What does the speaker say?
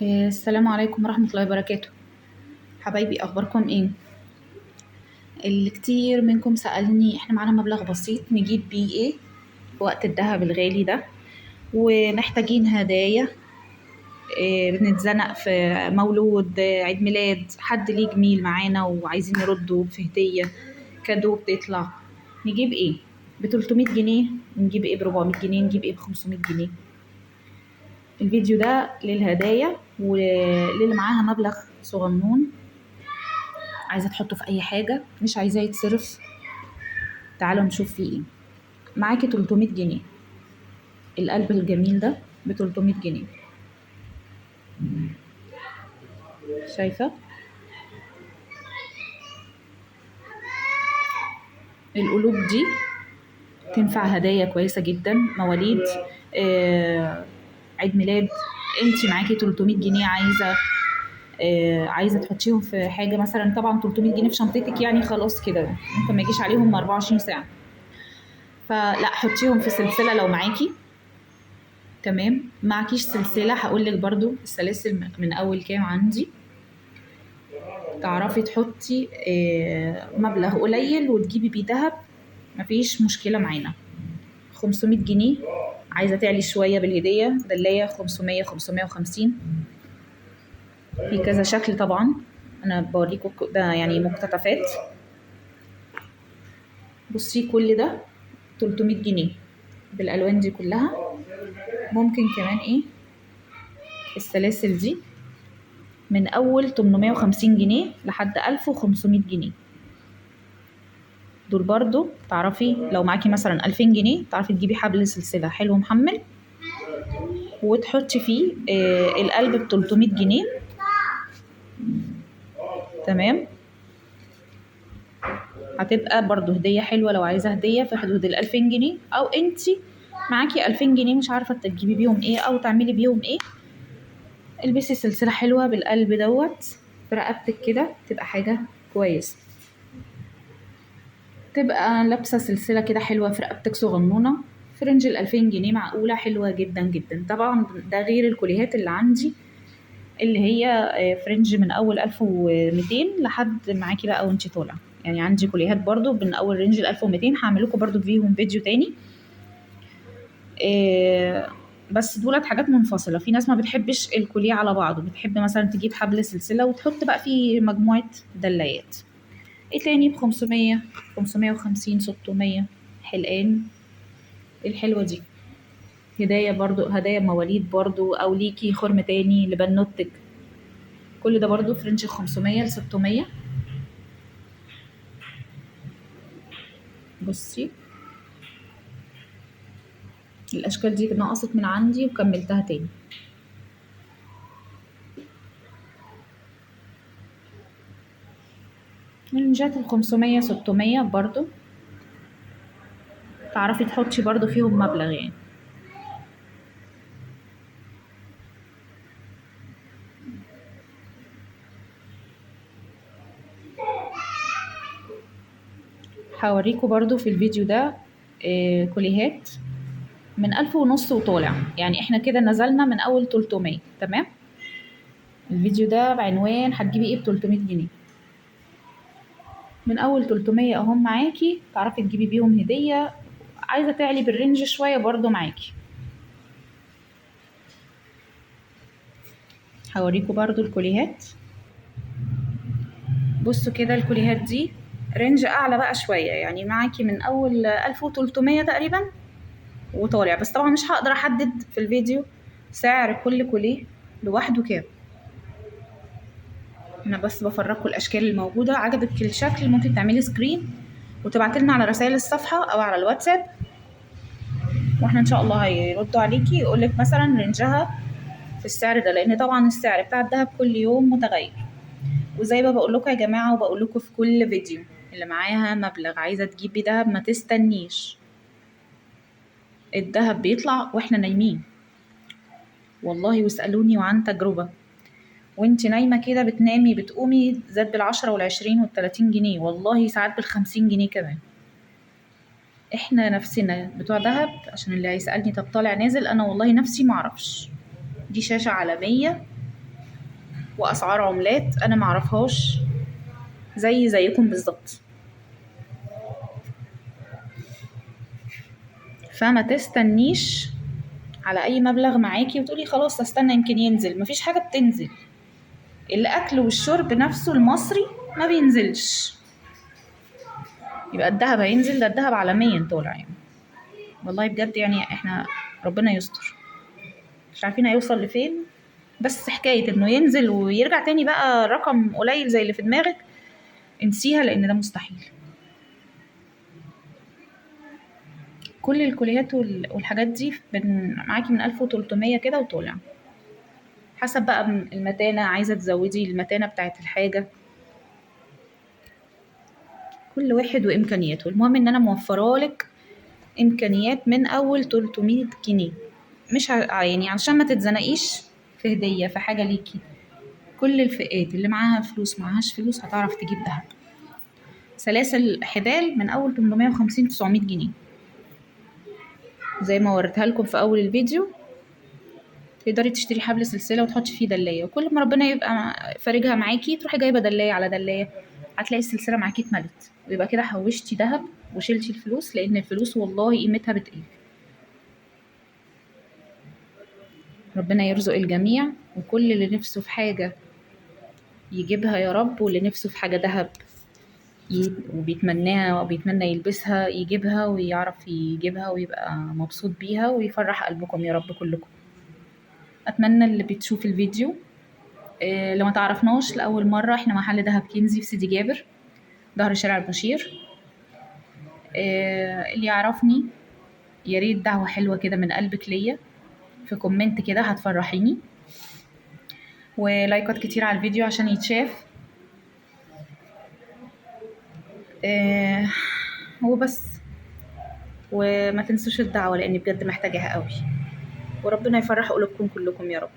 السلام عليكم ورحمة الله وبركاته. حبايبي، أخباركم إيه؟ اللي كتير منكم سألني إحنا معانا مبلغ بسيط نجيب بيه إيه في وقت الذهب الغالي ده، ومحتاجين هدايا. بنتزنق في مولود، عيد ميلاد حد ليه جميل معانا وعايزين نرده في هدية، كادو بتطلع. نجيب إيه؟ ب300 جنيه نجيب إيه، ب400 جنيه نجيب إيه، ب500 جنيه. الفيديو ده للهدايا وللي معاها مبلغ صغنون عايزة تحطه في أي حاجة، مش عايزاه يتصرف. تعالوا نشوف فيه ايه. معاكي 300 جنيه، القلب الجميل ده ب300 جنيه. شايفة القلوب دي تنفع هدايا كويسة جدا، مواليد، عيد ميلاد. انتي معاكي 300 جنيه عايزة تحطيهم في حاجة مثلا. طبعا 300 جنيه في شنطتك يعني خلاص كده، ممكن ما يجيش عليهم 24 ساعة. فلا، حطيهم في سلسلة لو معاكي. تمام، معكيش سلسلة هقولك برضو السلاسل من أول كام عندي. تعرفي تحطي مبلغ قليل وتجيبي بيه دهب، مفيش مشكلة معانا. 500 جنيه، عايزة تعلي شوية بالهدية دلاية 500 550 في كذا شكل. طبعا أنا بوريكم ده يعني مقتطفات. بصي كل ده 300 جنيه بالألوان دي كلها. ممكن كمان إيه، السلاسل دي من أول 850 جنيه لحد 1500 جنيه. دول برضو تعرفي لو معاكي مثلا 2000 جنيه تعرفي تجيبي حبل سلسلة حلو محمل وتحطي فيه القلب ب300 جنيه. تمام، هتبقى برضو هدية حلوة لو عايزة هدية في حدود 2000 جنيه. أو انتي معاكي 2000 جنيه مش عارفة تجيبي بيهم ايه أو تعملي بيهم ايه، البسي سلسلة حلوة بالقلب دوت في رقبتك كده، تبقى حاجة كويسة. تبقى لابسة سلسلة كده حلوة في رقبتك صغنونة في رينج 2000 جنيه، معقولة حلوة جدا جدا. طبعا ده غير الكوليهات اللي عندي اللي هي فرنج من اول 1200 لحد معاكي بقى وانتي طالعه. يعني عندي كوليهات برضو من اول رينج 1200، هعمل لكم برضو فيهم فيديو تاني. بس دولت حاجات منفصله. في ناس ما بتحبش الكوليه على بعضه، بتحب مثلا تجيب حبل سلسله وتحط بقى فيه مجموعه دلايات. ايه تاني ب500 550 600 حلقان الحلوه دي. هدايا برضو، هدايا مواليد برضو، او ليكي خرم تاني لبنوتك. كل ده برضو في رينج 500 ل 600. بصي الاشكال دي نقصت من عندي وكملتها تاني. رنجات 500 600 برضو تعرفي تحطي برضو فيهم مبلغ يعني. هوريكم برضو في الفيديو ده كوليهات من 1500 وطالع، يعني احنا كده نزلنا من اول 300. تمام، الفيديو ده بعنوان هتجيبي ايه ب300 جنيه. من اول 300 اهم معاكي، تعرفي تجيبي بيهم هدية. عايزة تعلي بالرينج شوية برضو معاكي. هوريكم برضو الكوليهات. بصوا كده الكوليهات دي رينج اعلى بقى شوية، يعني معاكي من اول 1300 تقريبا وطالع. بس طبعا مش هقدر احدد في الفيديو سعر كل كوليه لوحده كام، انا بس بفرجكم الاشكال الموجودة. عجبك الشكل ممكن تعملي سكرين وتبعتلنا على رسائل الصفحة او على الواتساب، واحنا ان شاء الله هيردوا عليكي يقولك مثلا رينجها في السعر ده، لان طبعا السعر بتاع الدهب كل يوم متغير. وزي ما بقول لكم يا جماعه وبقول لكم في كل فيديو، اللي معاها مبلغ عايزه تجيبي دهب ما تستنيش. الدهب بيطلع واحنا نايمين والله، واسالوني وعن تجربه. وانتي نايمه كده بتنامي بتقومي زاد بال10 وال20 وال30 جنيه، والله ساعات بال50 جنيه كمان. احنا نفسنا بتوع دهب، عشان اللي هيسالني طب طالع نازل، انا والله نفسي معرفش. دي شاشه عالميه واسعار عملات انا معرفهاش، زيكم بالظبط. فما تستنيش على اي مبلغ معاكي وتقولي خلاص استنى يمكن ينزل. مفيش حاجه بتنزل. الاكل والشرب نفسه المصري ما بينزلش. يبقى الذهب هينزل؟ ده الذهب عالميا طالع يعني. والله بجد يعني احنا ربنا يستر، مش عارفين هيوصل لفين. بس حكايه انه ينزل ويرجع تاني بقى رقم قليل زي اللي في دماغك، انسيها، لان ده مستحيل. كل الكليات والحاجات دي معاكي من 1300 كده وطالع، حسب بقى المتانة، عايزة تزودي المتانة بتاعت الحاجة، كل واحد وإمكانياته. المهم إن أنا موفرالك إمكانيات من أول 300 جنيه، مش يعني عشان ما تتزنقيش في هدية، في حاجة ليكي. كل الفئات اللي معاها فلوس معهاش فلوس هتعرف تجيب دهب. سلاسل حبال من أول 850 900 جنيه زي ما وريتها لكم في أول الفيديو. تقدري تشتري حبل سلسلة وتحطي فيه دلاية، وكل ما ربنا يبقى فارجها معاكي تروحي جايبة دلاية على دلاية، هتلاقي السلسلة معاكي اتملت، ويبقى كده حوشتي دهب وشلتي الفلوس، لأن الفلوس والله قيمتها بتقل. ربنا يرزق الجميع، وكل اللي نفسه في حاجة يجيبها يا رب، واللي نفسه في حاجة دهب وبيتمناها وبيتمنى يلبسها يجيبها ويعرف يجيبها ويبقى مبسوط بيها ويفرح قلبكم يا رب كلكم. أتمنى اللي بتشوف الفيديو لو ما تعرفناش لأول مرة، احنا محل دهب كنزي في سيدي جابر، ظهر شارع المشير. اللي يعرفني يا ريت دعوة حلوة كده من قلبك ليا في كومنت كده، هتفرحيني، ولايكات كتير على الفيديو عشان يتشاف. وبس، وما تنسوش الدعوة لأني بجد محتاجاها قوي، وربنا يفرح قلوبكم كلكم يا رب.